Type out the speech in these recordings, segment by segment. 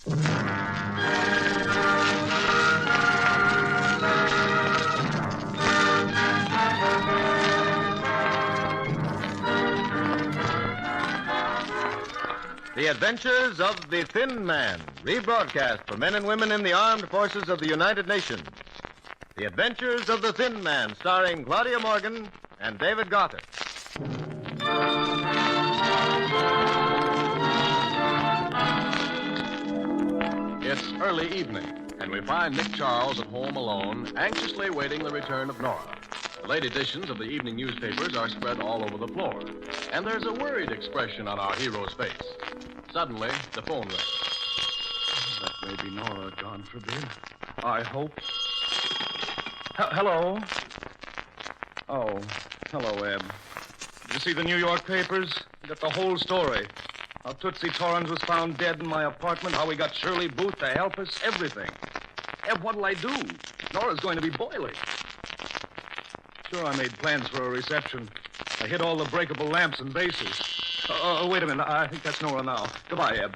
The Adventures of the Thin Man, rebroadcast for men and women in the armed forces of the United Nations. The Adventures of the Thin Man, starring Claudia Morgan and David Gothard. It's early evening, and we find Nick Charles at home alone, anxiously waiting the return of Nora. The late editions of the evening newspapers are spread all over the floor, and there's a worried expression on our hero's face. Suddenly, the phone rings. That may be Nora, God forbid. I hope. Hello? Oh, hello, Eb. Did you see the New York papers? You got the whole story. How Tootsie Torrens was found dead in my apartment, how we got Shirley Booth to help us, everything. Eb, what'll I do? Nora's going to be boiling. Sure, I made plans for a reception. I hit all the breakable lamps and bases. Wait a minute. I think that's Nora now. Goodbye, Eb.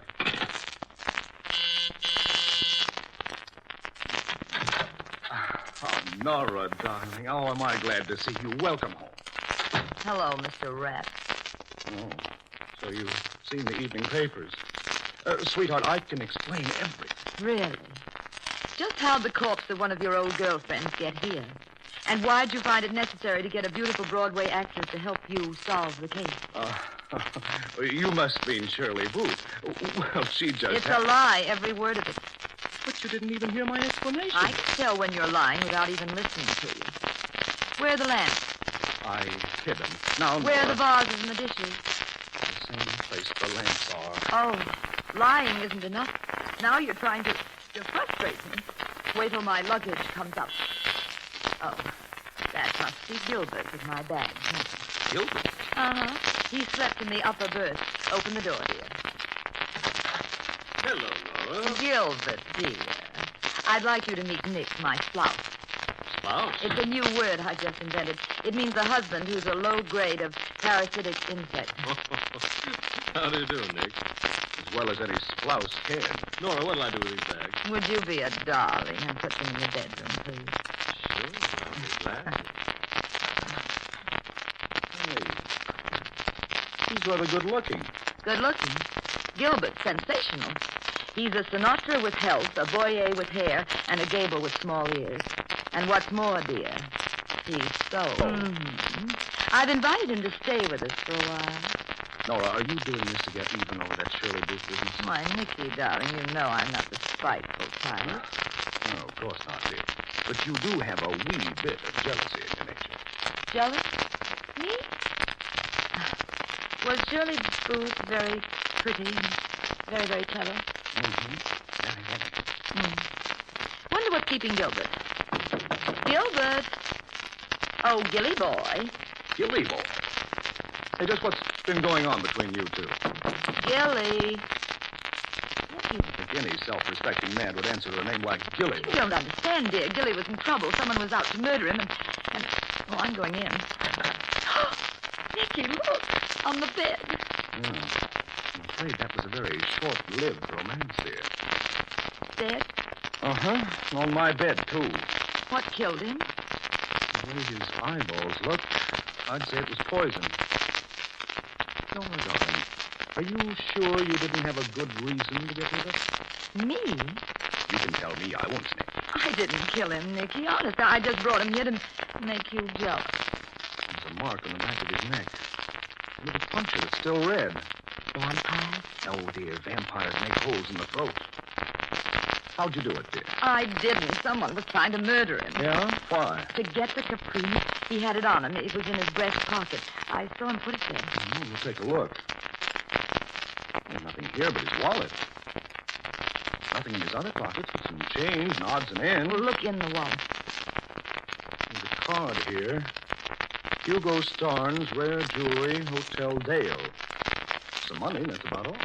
Oh, Nora, darling. Oh, am I glad to see you. Welcome home. Hello, Mr. Rat. Oh, so you've seen the evening papers. Sweetheart, I can explain everything. Really? Just how'd the corpse of one of your old girlfriends get here? And why'd you find it necessary to get a beautiful Broadway actress to help you solve the case? You must mean Shirley Booth. Well, she just... It's a lie, every word of it. But you didn't even hear my explanation. I can tell when you're lying without even listening to you. Where are the lamps? I hid them. Now, Where are Nora, the vases and the dishes? the same place the lamps are. Oh, lying isn't enough. Now you're trying to frustrate me. Wait till my luggage comes up. Oh, that must be Gilbert with my bag. Gilbert? Uh-huh. He slept in the upper berth. Open the door, dear. Hello, Nora. Gilbert, dear. I'd like you to meet Nick, my spouse. Spouse? It's a new word I just invented. It means a husband who's a low grade of parasitic insect. How do you do, Nick? As well as any spouse can. Nora, what'll I do with these bags? Would you be a darling and put them in the bedroom, please? Sure, I'll be glad. He's rather good looking. Good looking. Gilbert's sensational. He's a Sinatra with health, a Boyer with hair, and a Gable with small ears. And what's more, dear, he's so... Mm-hmm. I've invited him to stay with us for a while. Nora, are you doing this to get even over that Shirley Booth business? My Nicky, darling, you know I'm not the spiteful type. No, of course not, dear. But you do have a wee bit of jealousy in your nature. Jealous? Me? Was Shirley Booth very pretty and very, very clever? Mm-hmm. Very, very. Wonder what's keeping Gilbert. Gilbert! Oh, Gilly boy. Gilly boy. Hey, just what's been going on between you two? Gilly. I think any self-respecting man would answer to a name like Gilly. You don't understand, dear. Gilly was in trouble. Someone was out to murder him, and oh, I'm going in. Nicky, look, on the bed. Yeah. I'm afraid that was a very short-lived romance, dear. Dead? Uh-huh. On my bed, too. What killed him? The way his eyeballs look, I'd say it was poison. Nora, darling, are you sure you didn't have a good reason to get rid of it? Me? You can tell me. I won't snitch. I didn't kill him, Nicky. Honest, I just brought him here to make you jealous. There's a mark on the back of his neck. A little puncture that's still red. Vampires? Oh, dear, vampires make holes in the throat. How'd you do it, dear? I didn't. Someone was trying to murder him. Yeah? Why? To get the capri, he had it on him. It was in his breast pocket. I saw him put it there. Oh, we'll take a look. There's nothing here but his wallet. Nothing in his other pockets but some change and odds and ends. Well, look in the wallet. There's a card here. Hugo Starnes, Rare Jewelry, Hotel Dale. Some money, that's about all.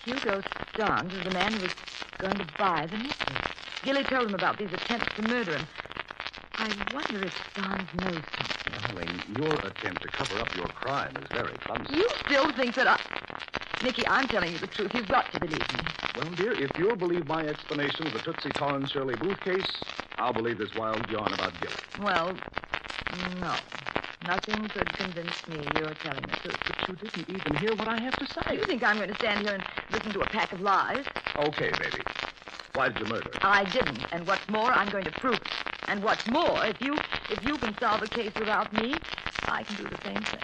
Hugo Starnes was the man who was going to buy the necklace. Gilly told him about these attempts to murder him. I wonder if Starnes knows something. Darling, your attempt to cover up your crime is very clumsy. You still think that I... Nicky, I'm telling you the truth. You've got to believe me. Well, dear, if you'll believe my explanation of the Tootsie Torrance Shirley Booth case, I'll believe this wild yarn about guilt. Well, no. Nothing could convince me you're telling the truth. But you didn't even hear what I have to say. You think I'm going to stand here and listen to a pack of lies? Okay, baby. Why did you murder her? I didn't. And what's more, I'm going to prove it. And what's more, if you can solve the case without me, I can do the same thing.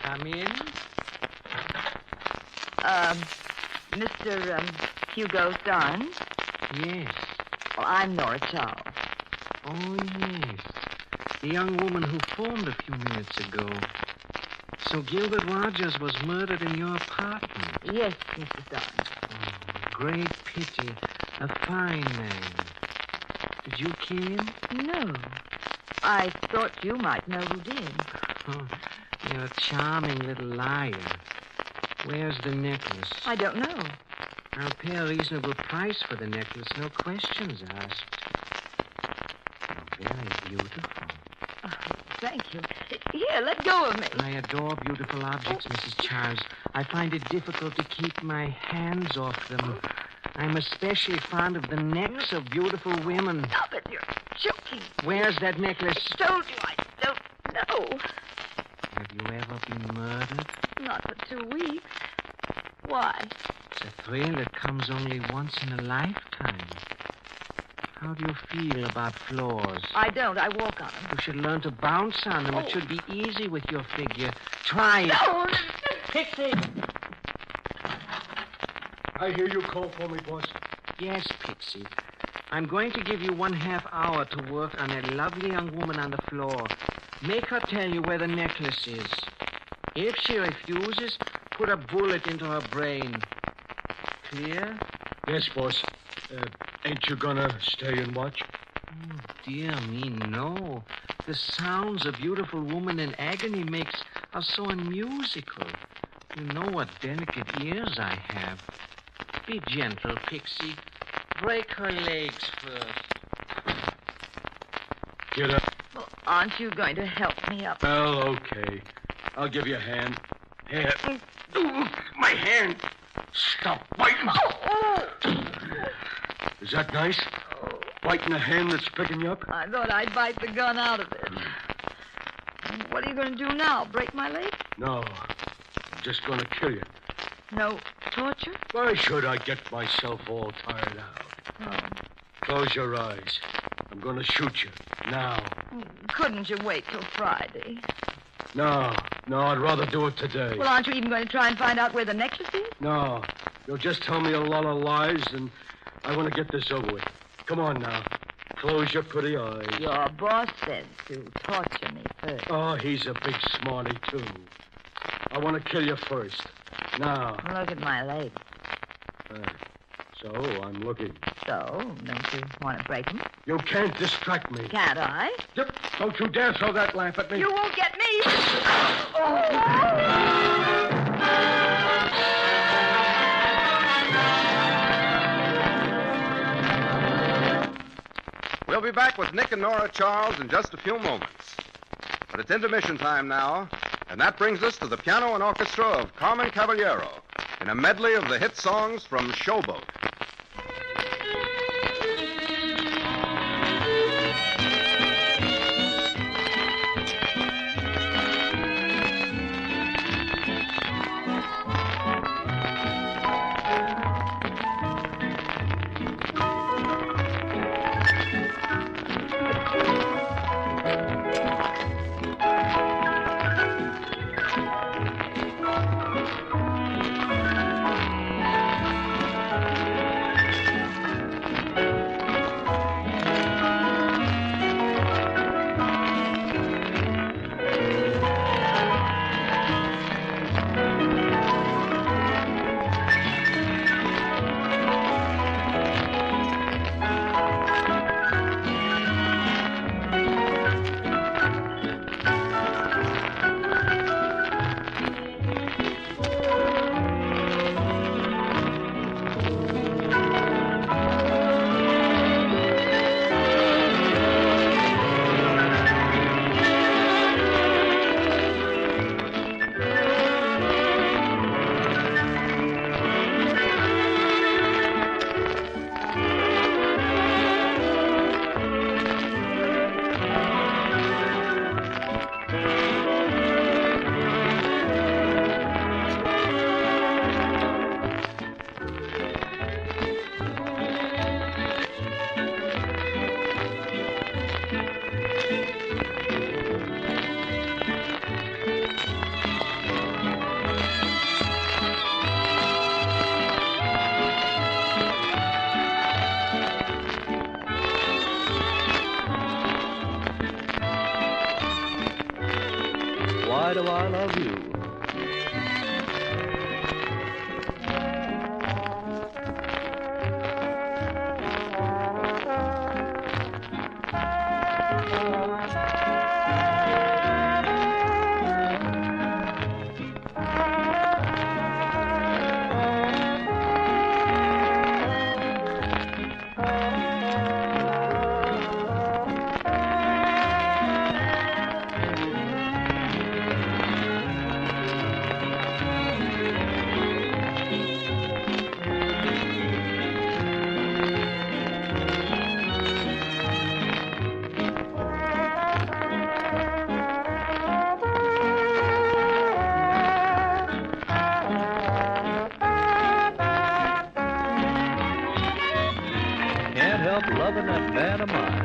Come in. Mr. Hugo Starnes? Yes. Well, I'm Nora Charles. Oh, yes. The young woman who phoned a few minutes ago. So Gilbert Rogers was murdered in your apartment. Yes, Mr. Starnes. Oh, great pity. A fine man. Did you kill him? No. I thought you might know who did. Oh, you're a charming little liar. Where's the necklace? I don't know. I'll pay a reasonable price for the necklace, no questions asked. Very beautiful. Oh, thank you. Here, let go of me. I adore beautiful objects, Mrs. Charles. I find it difficult to keep my hands off them. I'm especially fond of the necks of beautiful women. Stop it, you're joking. Where's that necklace? I told you I don't know. Have you ever been murdered? Not for 2 weeks. Why? It's a thrill that comes only once in a lifetime. How do you feel about floors? I don't. I walk on them. You should learn to bounce on them. It should be easy with your figure. Try it. No! Pixie! I hear you call for me, boss. Yes, Pixie. I'm going to give you 1/2 hour to work on that lovely young woman on the floor. Make her tell you where the necklace is. If she refuses, put a bullet into her brain. Clear? Yes, boss. Ain't you gonna stay and watch? Oh, dear me, no. The sounds a beautiful woman in agony makes are so unmusical. You know what delicate ears I have. Be gentle, Pixie. Break her legs first. Get up. Well, aren't you going to help me up? Well, okay. I'll give you a hand. Here. Ooh, my hand. Stop biting. Is that nice? Biting a hand that's picking you up? I thought I'd bite the gun out of it. What are you going to do now? Break my leg? No. I'm just going to kill you. No torture? Why should I get myself all tired out? Oh. Close your eyes. I'm going to shoot you. Now. Couldn't you wait till Friday? No, I'd rather do it today. Well, aren't you even going to try and find out where the necklace is? No, you'll just tell me a lot of lies, and I want to get this over with. Come on now. Close your pretty eyes. Your boss said to torture me first. Oh, he's a big smarty, too. I want to kill you first. Now. Look at my leg. So, I'm looking. So, don't you want to break them? You can't distract me. Can't I? Yep. Don't you dare throw that lamp at me. You won't get me. We'll be back with Nick and Nora Charles in just a few moments. But it's intermission time now, and that brings us to the piano and orchestra of Carmen Caballero in a medley of the hit songs from Showboat. why do I love you? Loving that man of mine.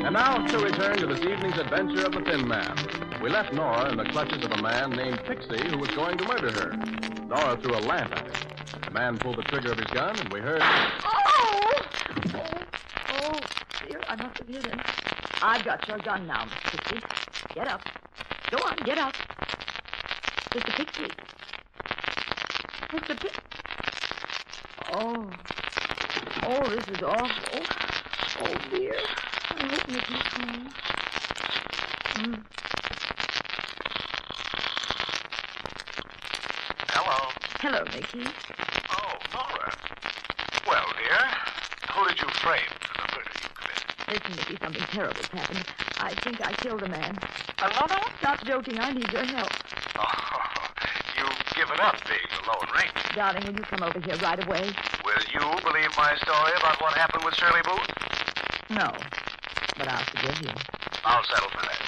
And now to return to this evening's adventure of the Thin Man. We left Nora in the clutches of a man named Pixie who was going to murder her. Nora threw a lamp at him. The man pulled the trigger of his gun, and we heard... Oh, dear, I must have hit him. I've got your gun now, Mr. Pixie. Get up. Go on, get up. Mr. Pixie. Mr. Pixie. Oh, this is awful. Oh, dear. I hope Mickey's home. Hello. Hello, Mickey. Oh, Nora. Well, dear, who did you frame for the murder you committed? Listen, Mickey, something terrible's happened. I think I killed a man. Another? Stop joking. I need your help. Oh, you've given up being the Lone Ranger. Darling, will you come over here right away? Will you believe my story about what happened with Shirley Booth? No, but I'll forgive you. I'll settle for that.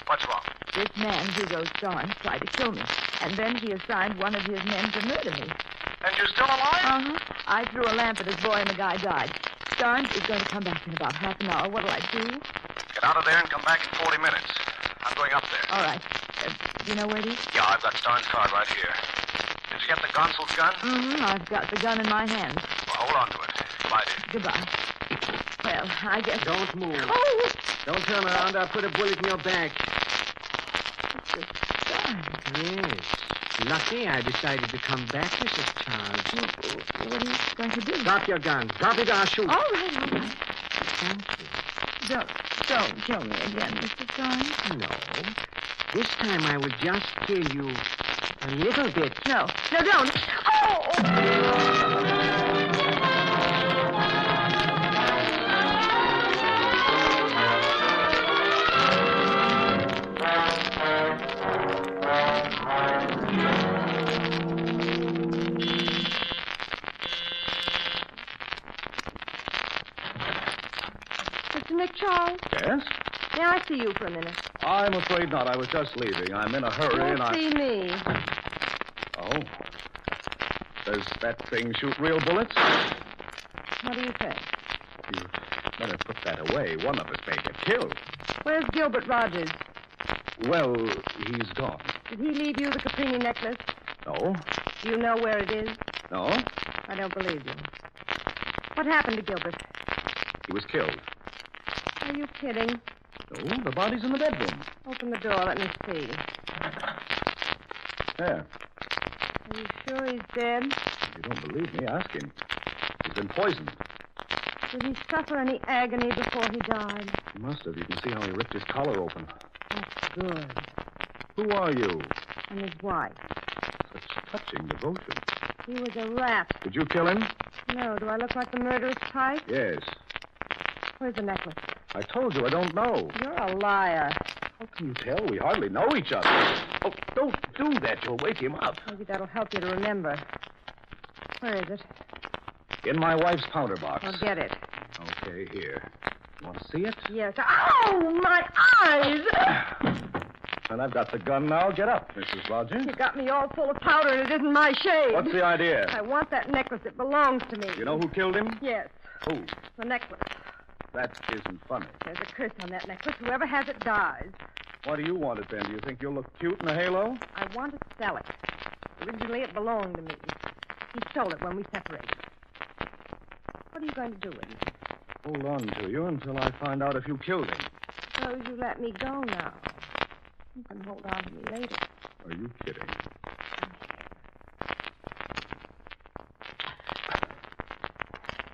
What's wrong? This man, Hugo Starnes, tried to kill me, and then he assigned one of his men to murder me. And you're still alive? Uh-huh. I threw a lamp at his boy, and the guy died. Starnes is going to come back in about half an hour. What'll I do? Get out of there and come back in 40 minutes. I'm going up there. All right. Do you know where it is? Yeah, I've got Starnes' card right here. Did you get the consul's gun? Mm-hmm. I've got the gun in my hand. Well, hold on to it. Goodbye, dear. Goodbye. Well, I guess... Don't move. Oh! Don't turn around. I'll put a bullet in your back. Mr. Starnes. Yes. Lucky I decided to come back, Mrs. Charles. What are you going to do? Drop your gun. Drop it or I'll shoot. All right. Thank you. Don't kill me again, Mr. Starnes. No. This time I will just kill you a little bit. No, don't. Oh! Mr. Nick Charles? Yes? May I see you for a minute? I'm afraid not. I was just leaving. I'm in a hurry Don't see me. Oh. Does that thing shoot real bullets? What do you think? You better put that away. One of us may get killed. Where's Gilbert Rogers? Well, he's gone. Did he leave you the Caprini necklace? No? Do you know where it is? No? I don't believe you. What happened to Gilbert? He was killed. Are you kidding? No, the body's in the bedroom. Open the door. Let me see. There. Are you sure he's dead? If you don't believe me, ask him. He's been poisoned. Did he suffer any agony before he died? He must have. You can see how he ripped his collar open. That's good. Who are you? And his wife. Such touching devotion. He was a rat. Did you kill him? No, do I look like the murderous type? Yes. Where's the necklace? I told you I don't know. You're a liar. How can you tell? We hardly know each other. Oh, don't do that. You'll wake him up. Maybe that'll help you to remember. Where is it? In my wife's powder box. I'll get it. Okay, here. Want to see it? Yes. Ow! My eyes! And I've got the gun now. Get up, Mrs. Rogers. You got me all full of powder and it isn't my shade. What's the idea? I want that necklace. It belongs to me. You know who killed him? Yes. Who? The necklace. That isn't funny. There's a curse on that necklace. Whoever has it dies. Why do you want it, then? Do you think you'll look cute in a halo? I want to sell it. Originally, it belonged to me. He stole it when we separated. What are you going to do with it? Hold on to you until I find out if you killed him. Suppose you let me go now. You can hold on to me later. Are you kidding?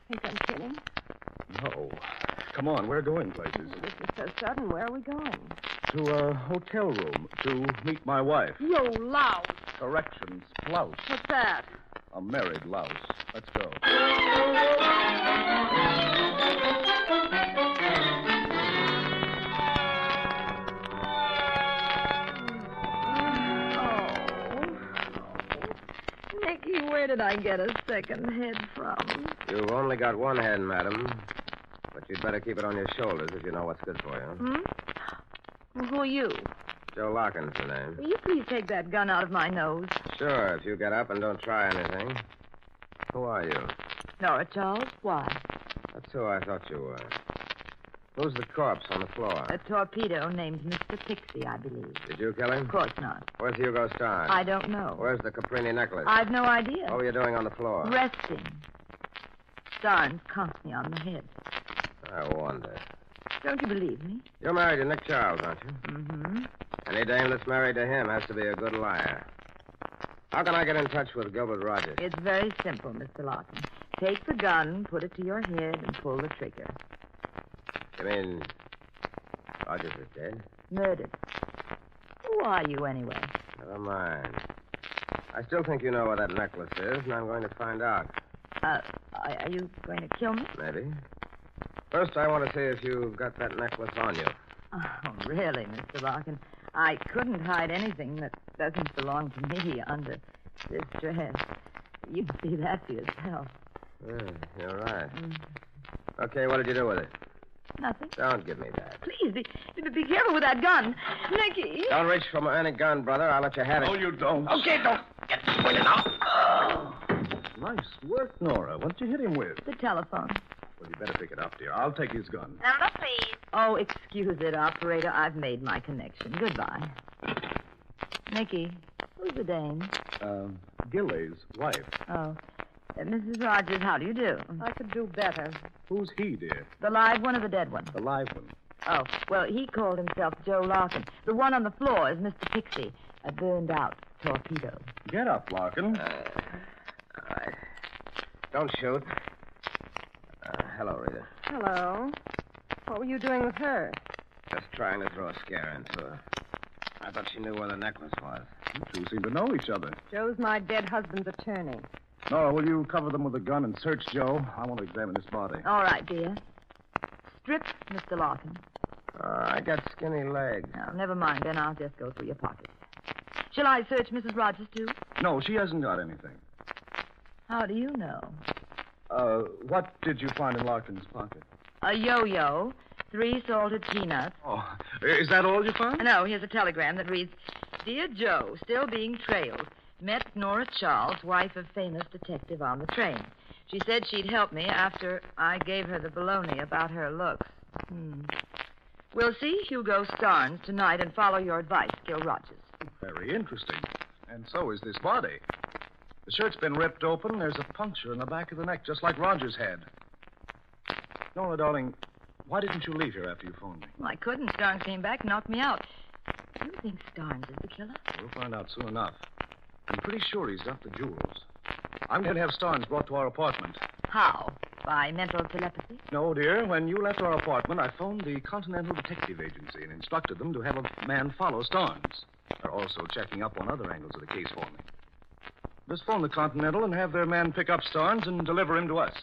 Think I'm kidding? No. Come on, we're going places. This is so sudden. Where are we going? To a hotel room to meet my wife. You louse. Corrections, louse. What's that? A married louse. Let's go. Nicky, where did I get a second head from? You've only got one head, madam. But you'd better keep it on your shoulders if you know what's good for you. Well, who are you? Joe Larkin's the name. Will you please take that gun out of my nose? Sure, if you get up and don't try anything. Who are you? Nora, Charles. Why? That's who I thought you were. Who's the corpse on the floor? A torpedo named Mr. Pixie, I believe. Did you kill him? Of course not. Where's Hugo Starr? I don't know. Where's the Caprini necklace? I've no idea. What were you doing on the floor? Resting. Starnes conked me on the head. I wonder. Don't you believe me? You're married to Nick Charles, aren't you? Mm-hmm. Any dame that's married to him has to be a good liar. How can I get in touch with Gilbert Rogers? It's very simple, Mr. Larkin. Take the gun, put it to your head, and pull the trigger. You mean Rogers is dead? Murdered. Who are you, anyway? Never mind. I still think you know where that necklace is, and I'm going to find out. Are you going to kill me? Maybe. First, I want to see if you've got that necklace on you. Oh, really, Mr. Larkin? I couldn't hide anything that doesn't belong to me under this dress. You can see that for yourself. Yeah, you're right. Okay, what did you do with it? Nothing. Don't give me that. Please, be careful with that gun. Nicky. Don't reach for any gun, brother. I'll let you have it. No, you don't. Okay, don't get pointed out. Nice work, Nora. What did you hit him with? The telephone. Well, you better pick it up, dear. I'll take his gun. Number, please. Oh, excuse it, operator. I've made my connection. Goodbye. Nicky, who's the dame? Gilly's wife. Oh, Mrs. Rogers, how do you do? I could do better. Who's he, dear? The live one or the dead one? The live one. Oh, well, he called himself Joe Larkin. The one on the floor is Mr. Pixie, a burned-out torpedo. Get up, Larkin. All right. Don't shoot. Hello, Rita. Hello. What were you doing with her? Just trying to throw a scare into her. I thought she knew where the necklace was. You two seem to know each other. Joe's my dead husband's attorney. Nora, will you cover them with a gun and search Joe? I want to examine his body. All right, dear. Strip, Mr. Larkin. I got skinny legs. No, never mind, then I'll just go through your pockets. Shall I search Mrs. Rogers, too? No, she hasn't got anything. How do you know? What did you find in Larkin's pocket? A yo-yo, 3 salted peanuts. Oh, is that all you found? No, here's a telegram that reads, Dear Joe, still being trailed. Met Nora Charles, wife of famous detective on the train. She said she'd help me after I gave her the baloney about her looks. We'll see Hugo Starnes tonight and follow your advice, Gil Rogers. Very interesting. And so is this body. The shirt's been ripped open. There's a puncture in the back of the neck, just like Rogers had. Nora, darling, why didn't you leave here after you phoned me? Well, I couldn't. Starnes came back and knocked me out. Do you think Starnes is the killer? We'll find out soon enough. I'm pretty sure he's got the jewels. I'm going to have Starnes brought to our apartment. How? By mental telepathy? No, dear. When you left our apartment, I phoned the Continental Detective Agency and instructed them to have a man follow Starnes. They're also checking up on other angles of the case for me. Just phone the Continental and have their man pick up Starnes and deliver him to us.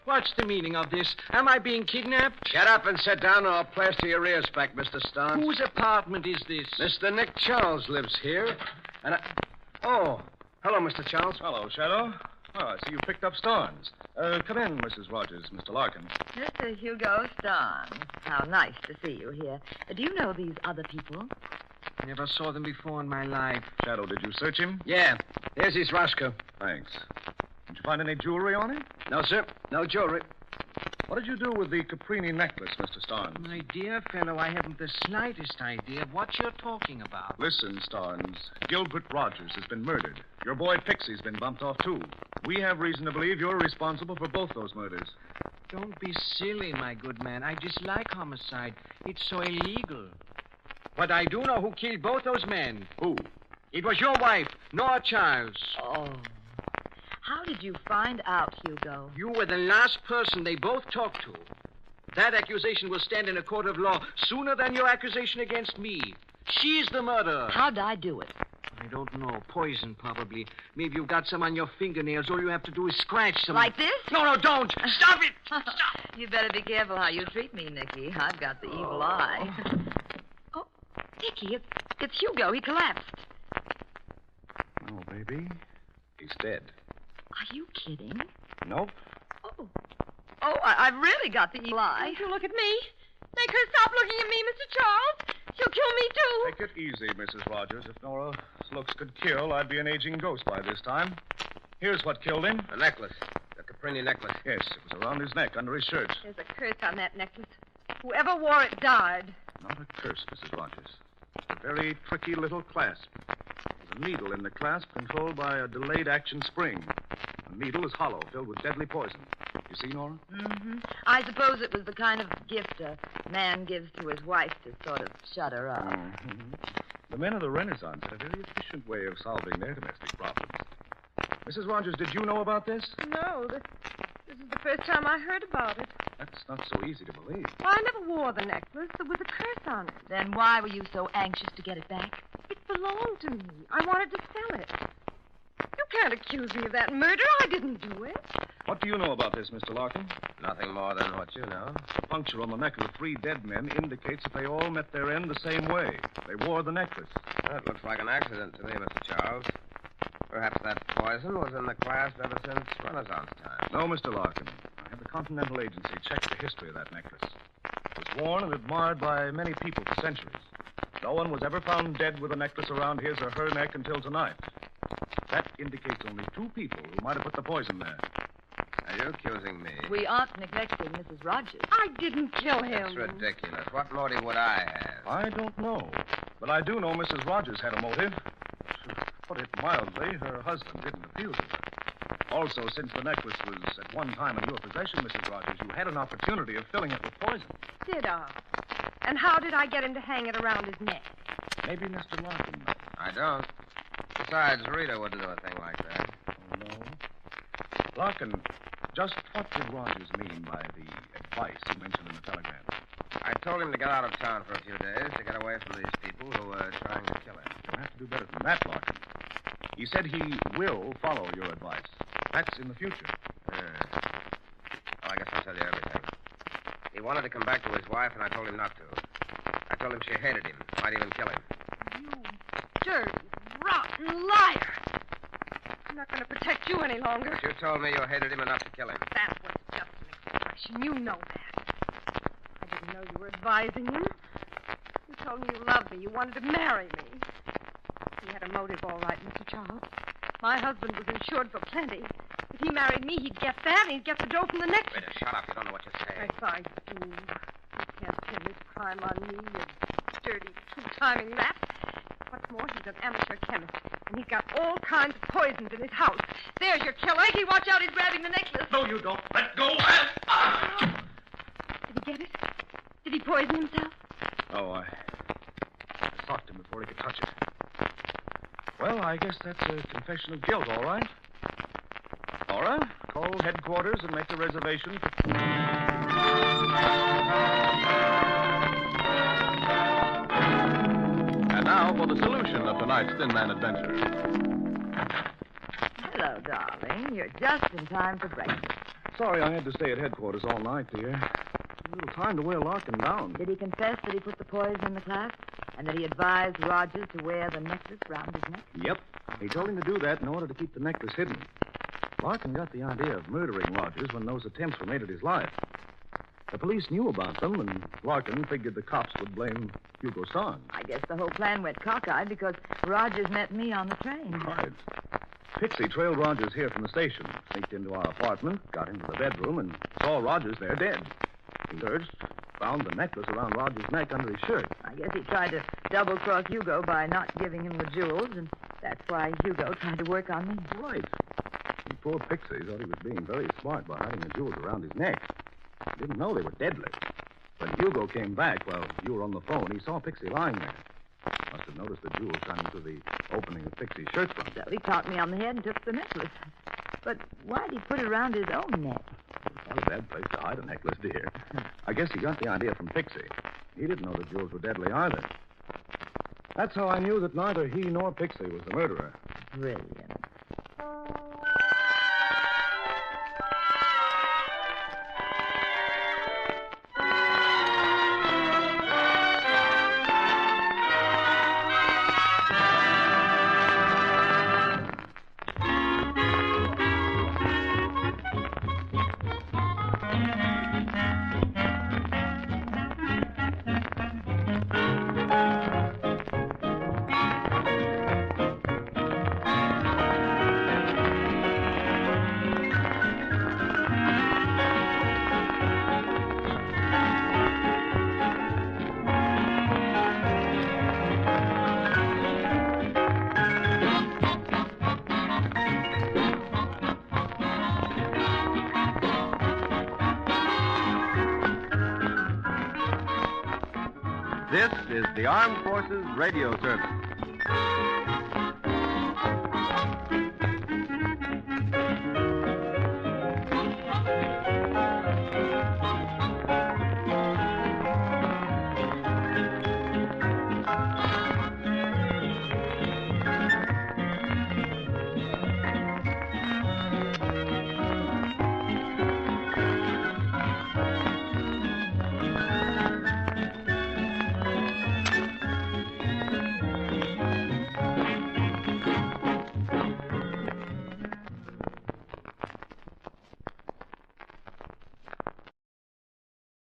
What's the meaning of this? Am I being kidnapped? Shut up and sit down or I'll plaster your ears back, Mr. Starnes. Whose apartment is this? Mr. Nick Charles lives here. And Oh, hello, Mr. Charles. Hello, Shadow. Oh, I see you picked up Starnes. Come in, Mrs. Rogers, Mr. Larkin. Mr. Hugo Starnes. How nice to see you here. Do you know these other people? Never saw them before in my life. Shadow, did you search him? Yeah, here's his Roscoe. Thanks. Did you find any jewelry on him? No, sir. No jewelry. What did you do with the Caprini necklace, Mr. Starnes? My dear fellow, I haven't the slightest idea of what you're talking about. Listen, Starnes. Gilbert Rogers has been murdered. Your boy Pixie's been bumped off, too. We have reason to believe you're responsible for both those murders. Don't be silly, my good man. I dislike homicide. It's so illegal. But I do know who killed both those men. Who? It was your wife, Nora Charles. Oh. How did you find out, Hugo? You were the last person they both talked to. That accusation will stand in a court of law sooner than your accusation against me. She's the murderer. How'd I do it? I don't know. Poison, probably. Maybe you've got some on your fingernails. All you have to do is scratch some. Like this? No, don't. Stop it. Stop. You better be careful how you treat me, Nicky. I've got the evil eye. Oh, Nicky, it's Hugo. He collapsed. Oh, baby. He's dead. Are you kidding? Nope. Oh, I've really got the evil eye. Don't you look at me. Make her stop looking at me, Mr. Charles. She'll kill me, too. Take it easy, Mrs. Rogers. If Nora's looks could kill, I'd be an aging ghost by this time. Here's what killed him. The necklace. The Caprini necklace. Yes, it was around his neck, under his shirt. There's a curse on that necklace. Whoever wore it died. Not a curse, Mrs. Rogers. A very tricky little clasp. There's a needle in the clasp controlled by a delayed action spring. The needle is hollow, filled with deadly poison. You see, Nora? Mm-hmm. I suppose it was the kind of gift a man gives to his wife to sort of shut her up. Mm-hmm. The men of the Renaissance had a very efficient way of solving their domestic problems. Mrs. Rogers, did you know about this? No, this is the first time I heard about it. That's not so easy to believe. Well, I never wore the necklace. There was a curse on it. Then why were you so anxious to get it back? It belonged to me. I wanted to sell it. You can't accuse me of that murder. I didn't do it. What do you know about this, Mr. Larkin? Nothing more than what you know. The puncture on the neck of the 3 dead men indicates that they all met their end the same way. They wore the necklace. That looks like an accident to me, Mr. Charles. Perhaps that poison was in the clasp ever since Renaissance time. No, Mr. Larkin. I have the Continental Agency check the history of that necklace. It was worn and admired by many people for centuries. No one was ever found dead with a necklace around his or her neck until tonight. That indicates only 2 people who might have put the poison there. Are you accusing me? We aren't neglecting Mrs. Rogers. I didn't kill him. That's ridiculous. What motive would I have? I don't know. But I do know Mrs. Rogers had a motive. To put it mildly, her husband didn't appeal to her. Also, since the necklace was at one time in your possession, Mrs. Rogers, you had an opportunity of filling it with poison. Did I? And how did I get him to hang it around his neck? Maybe Mr. Larkin knows. I don't. Besides, Rita wouldn't do a thing like that. Oh, no. Larkin, just what did Rogers mean by the advice he mentioned in the telegram? I told him to get out of town for a few days to get away from these people who were trying to kill him. You'll have to do better than that, Larkin. He said he will follow your advice. That's in the future. Well, I guess I'll tell you everything. He wanted to come back to his wife, and I told him not to. I told him she hated him, might even kill him. You dirty, rotten liar. I'm not going to protect you any longer. But you told me you hated him enough to kill him. That was just an expression. You know that. I didn't know you were advising him. You told me you loved me. You wanted to marry me. He had a motive, all right, Mr. Charles. My husband was insured for plenty. If he married me, he'd get that, and he'd get the dough from the necklace. Rita, shut up. You don't know what you're saying. Yes, I do. You can't pin this crime on me, you dirty, two-timing rat. What's more, he's an amateur chemist, and he's got all kinds of poisons in his house. There's your killer. Hey, watch out, he's grabbing the necklace. No, you don't. Let go. Did he get it? Did he poison himself? Oh, I socked him before he could touch it. Well, I guess that's a confession of guilt, all right. Nora, call headquarters and make a reservation. And now for the solution of tonight's Thin Man adventure. Hello, darling. You're just in time for breakfast. Sorry I had to stay at headquarters all night, dear. A little time to wear Larkin down. Did he confess that he put the poison in the clasp and that he advised Rogers to wear the necklace round his neck? Yep. He told him to do that in order to keep the necklace hidden. Larkin got the idea of murdering Rogers when those attempts were made at his life. The police knew about them, and Larkin figured the cops would blame Hugo Starn. I guess the whole plan went cockeyed because Rogers met me on the train. Right. Pixie trailed Rogers here from the station, sneaked into our apartment, got into the bedroom, and saw Rogers there dead. He searched, found the necklace around Rogers' neck under his shirt. I guess he tried to double-cross Hugo by not giving him the jewels, and that's why Hugo tried to work on me. Right. And poor Pixie thought he was being very smart by hiding the jewels around his neck. He didn't know they were deadly. When Hugo came back while you were on the phone, he saw Pixie lying there. Must have noticed the jewels shining through the opening of Pixie's shirt front. So he caught me on the head and took the necklace. But why'd he put it around his own neck? Not a bad place to hide a necklace, dear. I guess he got the idea from Pixie. He didn't know the jewels were deadly either. That's how I knew that neither he nor Pixie was the murderer. Brilliant. This is the Armed Forces Radio Service.